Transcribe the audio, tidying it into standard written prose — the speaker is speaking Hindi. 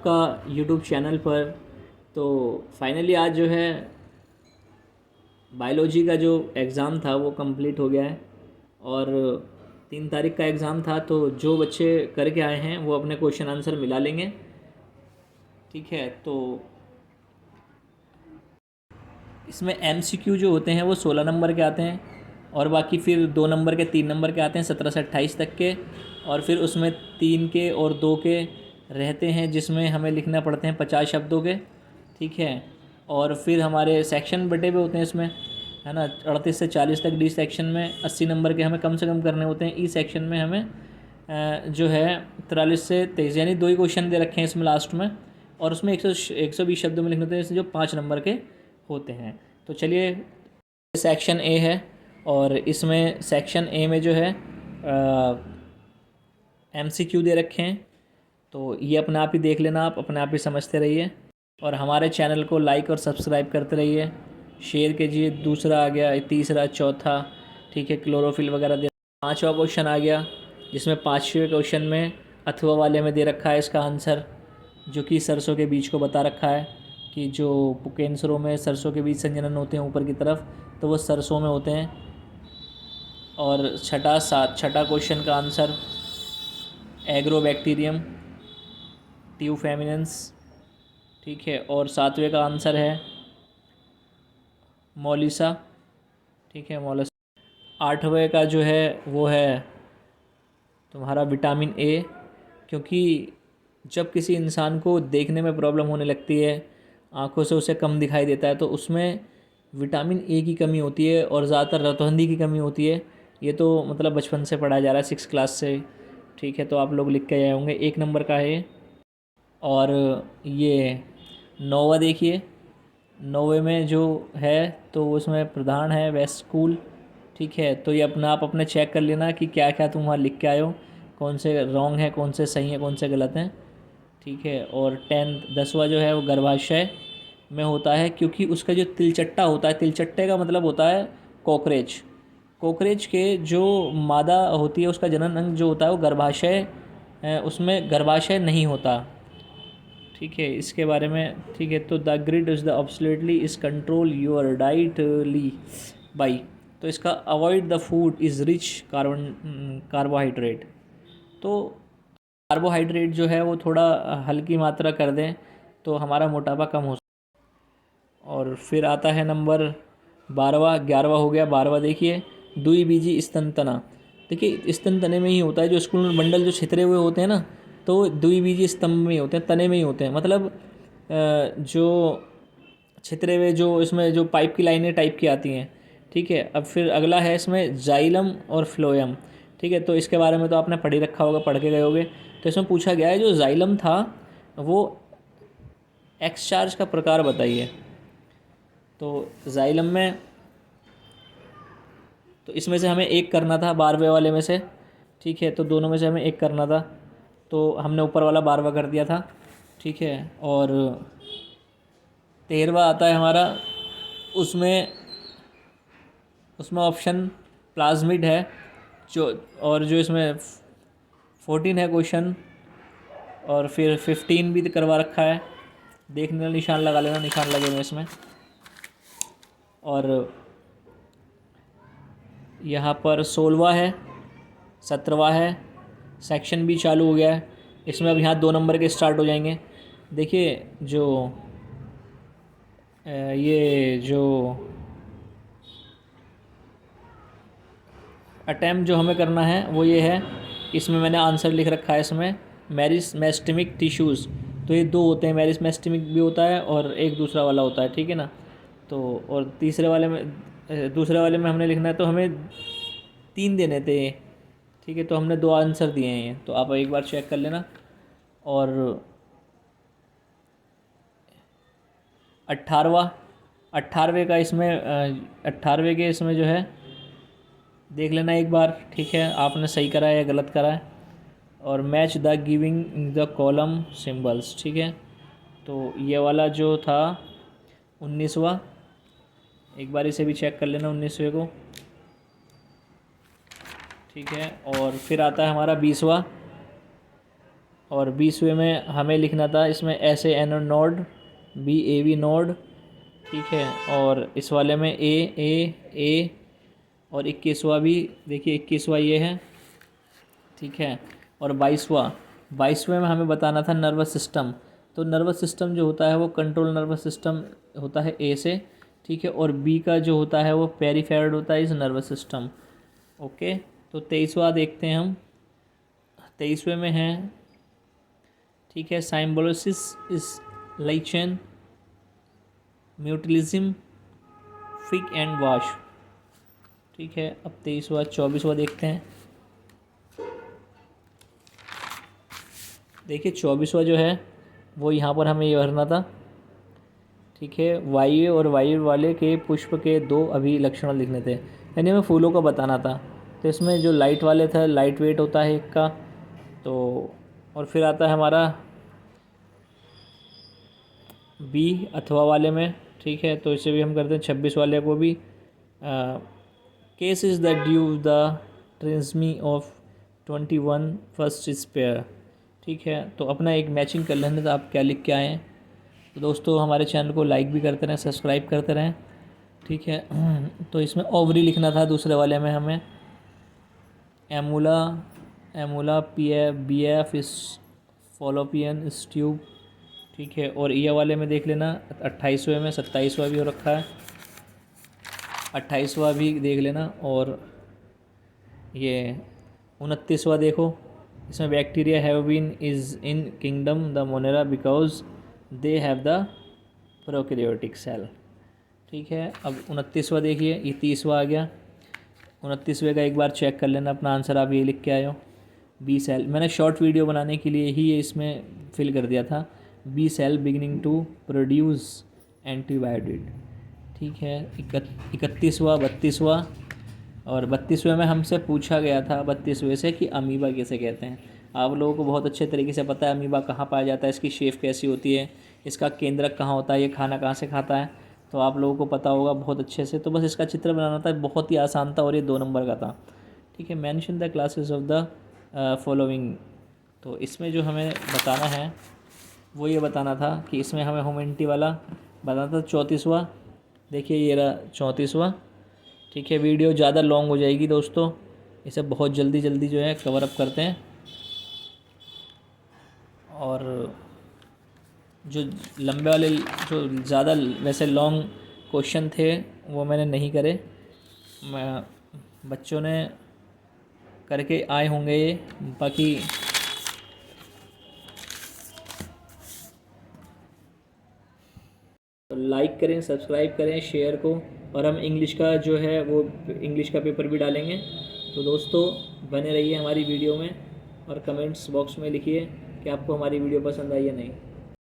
आपका यूट्यूब चैनल पर। तो फाइनली आज जो है बायोलॉजी का जो एग्ज़ाम था वो कंप्लीट हो गया है और 3 तारीख का एग्ज़ाम था। तो जो बच्चे करके आए हैं वो अपने क्वेश्चन आंसर मिला लेंगे, ठीक है। तो इसमें MCQ जो होते हैं वो 16 नंबर के आते हैं और बाकी फिर 2 नंबर के 3 नंबर के आते हैं 17 से 28 तक के, और फिर उसमें 3 के और 2 के रहते हैं जिसमें हमें लिखना पड़ते हैं 50 शब्दों के, ठीक है। और फिर हमारे सेक्शन बटे हुए होते हैं इसमें, है ना, 38 से 40 तक। डी सेक्शन में 80 नंबर के हमें कम से कम करने होते हैं। ई सेक्शन में हमें जो है 43 से 23, यानी 2 ही क्वेश्चन दे रखे हैं इसमें लास्ट में, और उसमें 120 शब्दों में लिखने होते हैं जो 5 नंबर के होते हैं। तो चलिए, सेक्शन ए है और इसमें सेक्शन ए में जो है MCQ दे रखे हैं। तो ये अपने आप ही देख लेना, आप अपने आप ही समझते रहिए और हमारे चैनल को लाइक और सब्सक्राइब करते रहिए, शेयर कीजिए। दूसरा आ गया, तीसरा, चौथा, ठीक है, क्लोरोफिल वगैरह दे। 5वां क्वेश्चन आ गया जिसमें 5वें क्वेश्चन में अथवा वाले में दे रखा है इसका आंसर, जो कि सरसों के बीज को बता रखा है कि जो कैंसरों में सरसों के बीज संजनन होते हैं ऊपर की तरफ, तो वो सरसों में होते हैं। और छठा क्वेश्चन का आंसर एग्रोबैक्टीरियम ट्यूफेमिनेंस, ठीक है। और 7वें का आंसर है मोलिसा, ठीक है, मोलस। 8वें का जो है वो है तुम्हारा विटामिन ए, क्योंकि जब किसी इंसान को देखने में प्रॉब्लम होने लगती है, आँखों से उसे कम दिखाई देता है, तो उसमें विटामिन ए की कमी होती है और ज़्यादातर रतौंधी की कमी होती है। ये तो मतलब बचपन से पढ़ाया जा रहा है, 6 क्लास से, ठीक है। तो आप लोग लिख के आए होंगे। 1 नंबर का है। और ये 9वां देखिए, 9वें में जो है तो उसमें प्रधान है वेस्ट स्कूल, ठीक है। तो ये अपना आप अपने चेक कर लेना कि क्या क्या तुम वहाँ लिख के आए हो, कौन से रॉन्ग है, कौन से सही है, कौन से गलत हैं, ठीक है। और 10वां जो है वो गर्भाशय में होता है, क्योंकि उसका जो तिलचट्टा होता है, तिलचट्टे का मतलब होता है कॉकरेच। कॉकरेच के जो मादा होती है उसका जनन अंग जो होता है वो गर्भाशय, उसमें गर्भाशय नहीं होता, ठीक है। इसके बारे में, ठीक है। तो the grid is the absolutely is control your diet ली बाई, तो इसका avoid the food is rich carbohydrate. तो कार्बोहाइड्रेट जो है वो थोड़ा हल्की मात्रा कर दें तो हमारा मोटापा कम हो। और फिर आता है नंबर 12वां, 11वां हो गया। 12वां देखिए, दुई बीजी स्तन तना। देखिए, स्तन तने में ही होता है, जो स्कूल में बंडल जो छितरे हुए होते हैं ना, तो दुई बीजी स्तंभ में ही होते हैं, तने में ही होते हैं। मतलब जो छितरे हुए जो इसमें जो पाइप की लाइनें टाइप की आती हैं, ठीक है। अब फिर अगला है इसमें जाइलम और फ्लोएम, ठीक है। तो इसके बारे में तो आपने पढ़ ही रखा होगा, पढ़ के गए होगे। तो इसमें पूछा गया है जो जाइलम था वो एक्सचार्ज का प्रकार बताइए। तो जाइलम में, तो इसमें से हमें एक करना था 12वें वाले में से, ठीक है। तो दोनों में से हमें एक करना था, तो हमने ऊपर वाला 12वां कर दिया था, ठीक है। और 13वां आता है हमारा, उसमें उसमें ऑप्शन प्लाज्मिड है जो, और जो इसमें 14 है क्वेश्चन, और फिर 15 भी करवा रखा है। देखने निशान लगा लेना, निशान लगे हुए इसमें। और यहाँ पर 16वां है, 17वां है, सेक्शन भी चालू हो गया है। इसमें अब यहाँ 2 नंबर के स्टार्ट हो जाएंगे। देखिए, जो ये जो अटैम्प्ट जो हमें करना है वो ये है, इसमें मैंने आंसर लिख रखा है इसमें मेरिस्टेमिक टिश्यूज़। तो ये 2 होते हैं, मेरिस्टेमिक भी होता है और एक दूसरा वाला होता है, ठीक है ना। तो और दूसरे वाले में हमने लिखना है, तो हमें 3 देने थे, ठीक है। तो हमने 2 आंसर दिए हैं, तो आप एक बार चेक कर लेना। और 18वें का इसमें 18वें के इसमें जो है देख लेना एक बार, ठीक है, आपने सही करा है या गलत करा है। और match the giving the column symbols, ठीक है। तो ये वाला जो था 19वां, एक बार इसे भी चेक कर लेना 19वें को, ठीक है। और फिर आता है हमारा 20वां, और 20वें में हमें लिखना था इसमें ऐसे anode node, B A B node, ठीक है। और इस वाले में ए और 21वां भी, देखिए 21वां ये है, ठीक है। और 22वें में हमें बताना था नर्वस सिस्टम। तो नर्वस सिस्टम जो होता है वो कंट्रोल नर्वस सिस्टम होता है ए से, ठीक है। और बी का जो होता है वो पेरिफेरल होता है इस नर्वस सिस्टम। ओके, तो 23वां देखते हैं हम। 23वें में है, ठीक है, साइम्बोलिसिस इस लाइचेन म्यूटिलिज्म फिक एंड वाश, ठीक है। अब 24वां देखते हैं। देखिए 24वां जो है वो यहाँ पर हमें ये भरना था, ठीक है। वायु और वायु वाले के पुष्प के 2 अभिलक्षण लिखने थे, यानी हमें फूलों का बताना था। तो इसमें जो लाइट वाले था, लाइट वेट होता है एक का, तो और फिर आता है हमारा बी अथवा वाले में, ठीक है। तो इसे भी हम करते हैं 26 वाले को भी। Case is the due the transmission of 21 first spare, ठीक है। तो अपना एक मैचिंग कर लेने तो आप क्या लिख के आए हैं। तो दोस्तों हमारे चैनल को लाइक भी करते रहें, सब्सक्राइब करते रहें, ठीक है। तो इसमें ओवरी लिखना था दूसरे वाले में हमें, एमुला बी एफ इस फॉलोपियन ट्यूब, ठीक है। और ये वाले में देख लेना 28वें में, 27वां भी हो रखा है, 28वां भी देख लेना। और ये 29वां देखो, इसमें bacteria have been is in kingdom the Monera because they have the prokaryotic cell, ठीक है। अब 29वां देखिए, ये 30वां आ गया। 29वें का एक बार चेक कर लेना अपना आंसर, आप ये लिख के आए हो। बी सेल मैंने शॉर्ट वीडियो बनाने के लिए ही ये इसमें फिल कर दिया था, B cell beginning to produce antibiotic, ठीक है। 31वां 32वां, और 32वें में हमसे पूछा गया था 32वें से कि अमीबा किसे कहते हैं। आप लोगों को बहुत अच्छे तरीके से पता है अमीबा कहाँ पाया जाता है, इसकी शेप कैसी होती है, इसका केंद्रक कहाँ होता है, ये खाना कहाँ से खाता है, तो आप लोगों को पता होगा बहुत अच्छे से। तो बस इसका चित्र बनाना था, बहुत ही आसान था और ये 2 नंबर का था, ठीक है। Mention the classes of the following. तो इसमें जो हमें बताना है वो ये बताना था कि इसमें हमें ह्यूमैनिटी वाला बताना था 34वां। देखिए ये रहा 34वां, ठीक है। वीडियो ज़्यादा लॉन्ग हो जाएगी दोस्तों, इसे बहुत जल्दी जल्दी जो है कवर अप करते हैं। और जो लंबे वाले, जो ज़्यादा वैसे लॉन्ग क्वेश्चन थे वो मैंने नहीं करे, मैं बच्चों ने करके आए होंगे ये। बाकी लाइक करें, सब्सक्राइब करें, शेयर को। और हम इंग्लिश का जो है वो इंग्लिश का पेपर भी डालेंगे। तो दोस्तों बने रहिए हमारी वीडियो में, और कमेंट्स बॉक्स में लिखिए कि आपको हमारी वीडियो पसंद आई या नहीं।